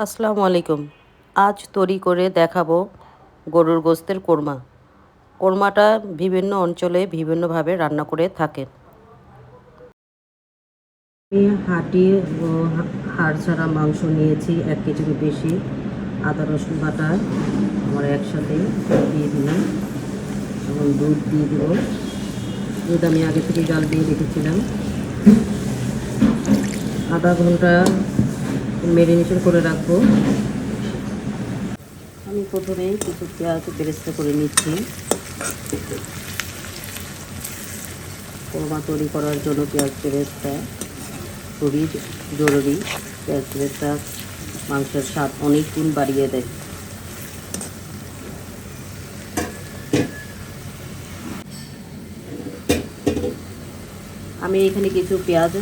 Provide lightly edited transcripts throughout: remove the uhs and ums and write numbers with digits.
আসসালামু আলাইকুম। আজ তৈরি করে দেখাবো গরুর গোশতের কোরমা। কোরমাটা বিভিন্ন অঞ্চলে বিভিন্নভাবে রান্না করে থাকেন। আমি হাঁটি ও হাড় ছাড়া মাংস নিয়েছি 1 কেজির বেশি। আদা রসুন বাটা আমার একসাথে দিয়ে দিলাম এবং দুধ দিয়ে দেবো। দুধ আমি আগে থেকে জাল দিয়ে রেখেছিলাম। আধা ঘন্টা ম্যারিনেশন করে রাখবো। আমি প্রথমে কিছু পেঁয়াজ বেরেস্তা করে নিচ্ছি। কোরমা তৈরি করার জন্য পেঁয়াজ বেরেস্তা খুবই জরুরি। পেঁয়াজ বেরেস্তা মাংসের স্বাদ অনেক গুণ বাড়িয়ে দেয়। আমি এখানে কিছু পেঁয়াজ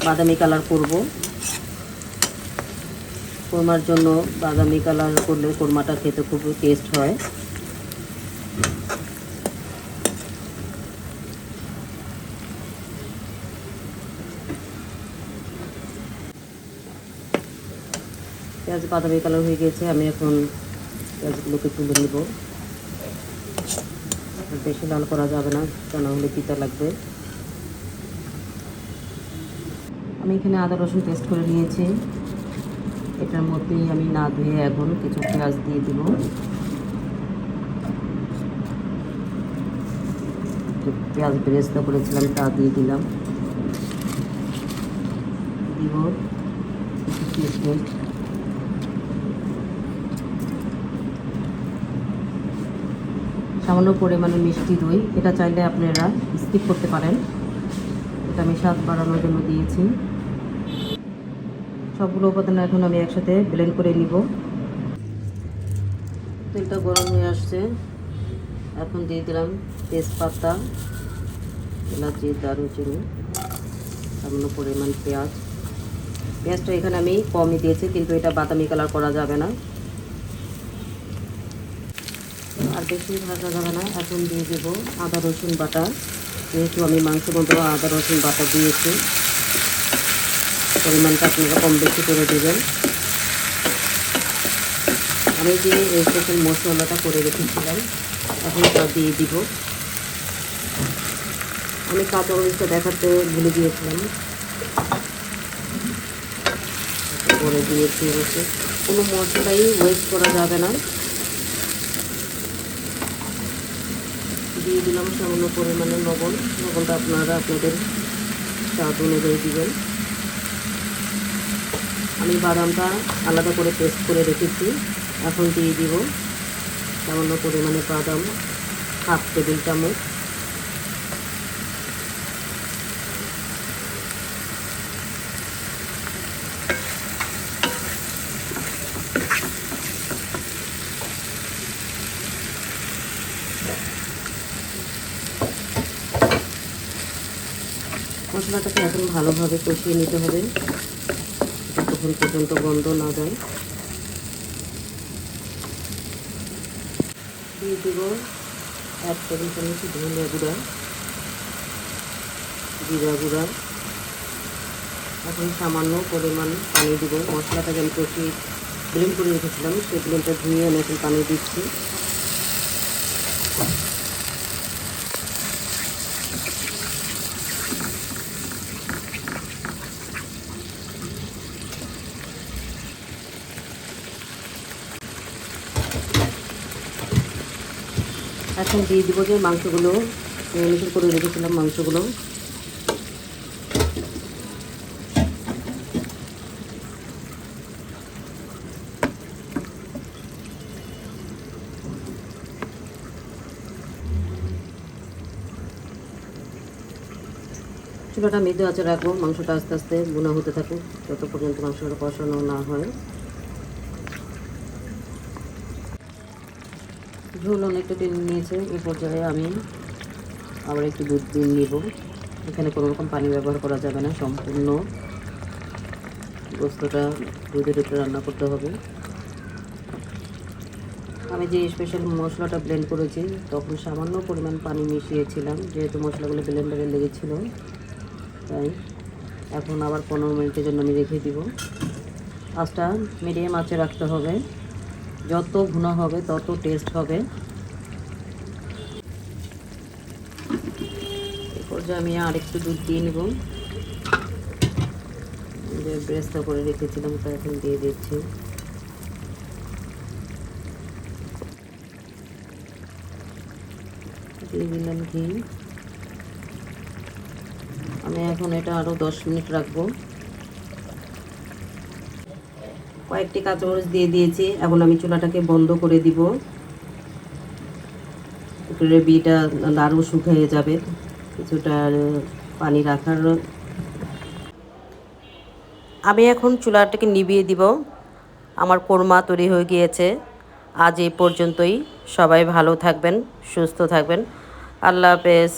বাদামি কালার করব। কোরমার জন্য বাদামি কালার করলে কোরমাটা খেতে খুব টেস্ট হয়। পেঁয়াজ বাদামি কালার হয়ে গেছে। আমি এখন পেঁয়াজগুলোকে তুলে নেব। বেশি লাল করা যাবে না, তা না হলে তিতা লাগবে। আমি এখানে আদা রসুন পেস্ট করে নিয়েছি। এটার মধ্যেই আমি না ধুয়ে এখন কিছু পেঁয়াজ দিয়ে দিব। পেঁয়াজ বেরেস্তা করেছিলাম তা দিয়ে দিলাম। দিব কিছু কিশমিশ, সামান্য পরিমাণে মিষ্টি দই। এটা চাইলে আপনারা স্কিপ করতে পারেন। এটা আমি স্বাদ বাড়ানোর জন্য দিয়েছি। সবগুলো উপাদান এখন আমি একসাথে ব্লেন্ড করে নিব। তেলটা গরম হয়ে আসছে। এখন দিয়ে দিলাম তেজপাতা, এলাচি, দারুচিনি, সামান্য পরিমাণ পেঁয়াজ। পেঁয়াজটা এখানে আমি কমই দিয়েছি, কিন্তু এটা বাদামি কালার করা যাবে না, আর বেশি ভাজা যাবে না। এখন দিয়ে দেবো আদা রসুন বাটা। যেহেতু আমি মাংসের মধ্যে আদা রসুন বাটা দিয়েছি, পরিমাণটা আপনারা কম বেশি করে দেবেন। আমি যে স্পেশাল মশলাটা করে রেখেছিলাম এখন তা দিয়ে দিব। আমি কাঁচামরিচটা দেখাতে ভুলে গিয়েছিলাম, করে দিয়েছি। হচ্ছে কোনো মশলাই ওয়েস্ট করা যাবে না। দিয়ে দিলাম সামান্য পরিমাণে লবণ। লবণটা আপনারা আপনাদের স্বাদ অনুযায়ী দিবেন। আমি বাদামটা আলাদা করে পেস্ট করে রেখেছি। এখন দিয়ে দিব সামান্য পরিমাণে বাদাম, 1/2 টেবিল চামচ। মশলাটাকে এখন ভালোভাবে কষিয়ে নিতে হবে যতক্ষণ পর্যন্ত গন্ধ না যায়। দিয়ে দেব 1 টেবিল চামচ ধনিয়া গুঁড়া, জিরা গুঁড়া। এখন সামান্য পরিমাণ পানি দেব। মশলাটাকে আমি কষিয়ে ব্লেন্ড করে রেখেছিলাম, সেই ব্লেন্ডটা ধুয়ে আমি এখন পানি দিচ্ছি। এখন দিয়ে দিব যে মাংসগুলো ম্যারিনেশন করে রেখেছিলাম মাংসগুলো। চুলাটা মৃদু আঁচে রাখবো। মাংসটা আস্তে আস্তে ভুনা হতে থাকুক যত পর্যন্ত মাংসটা কষানো না হয়। ঝোল অনেকটা টেনে নিয়েছে। এই পর্যায়ে আমি আবার একটু দুধ দিয়ে নিব। এখানে কোনো রকম পানি ব্যবহার করা যাবে না, সম্পূর্ণ গোস্তটা দুধের উপরে রান্না করতে হবে। আমি যে স্পেশাল মশলাটা ব্লেন্ড করেছি তখন সামান্য পরিমাণ পানি মিশিয়েছিলাম, যেহেতু মশলাগুলো ব্লেন্ডারে লেগেছিল। তাই এখন আবার 15 মিনিটের জন্য আমি রেখে দিব। আঁচটা মিডিয়াম আঁচে রাখতে হবে। যত ভুনা হবে তত টেস্ট হবে। এরপর যে আমি আর একটু দুধ দিয়ে নেব। যে ব্রেস্তা করে রেখেছিলাম তা এখন দিয়ে দিচ্ছি। দিয়ে দিলাম ঘি। আমি এখন এটা আরও 10 মিনিট রাখবো। কয়েকটি কাঁচামরিচ দিয়ে দিয়েছি। এখন আমি চুলাটাকে বন্ধ করে দিব। গ্রেভিটা আরও শুকিয়ে যাবে, কিছুটা পানি রাখার। আমি এখন চুলাটাকে নিভিয়ে দিব। আমার কোরমা তৈরি হয়ে গিয়েছে। আজ এই পর্যন্তই। সবাই ভালো থাকবেন, সুস্থ থাকবেন। আল্লাহ হাফেজ।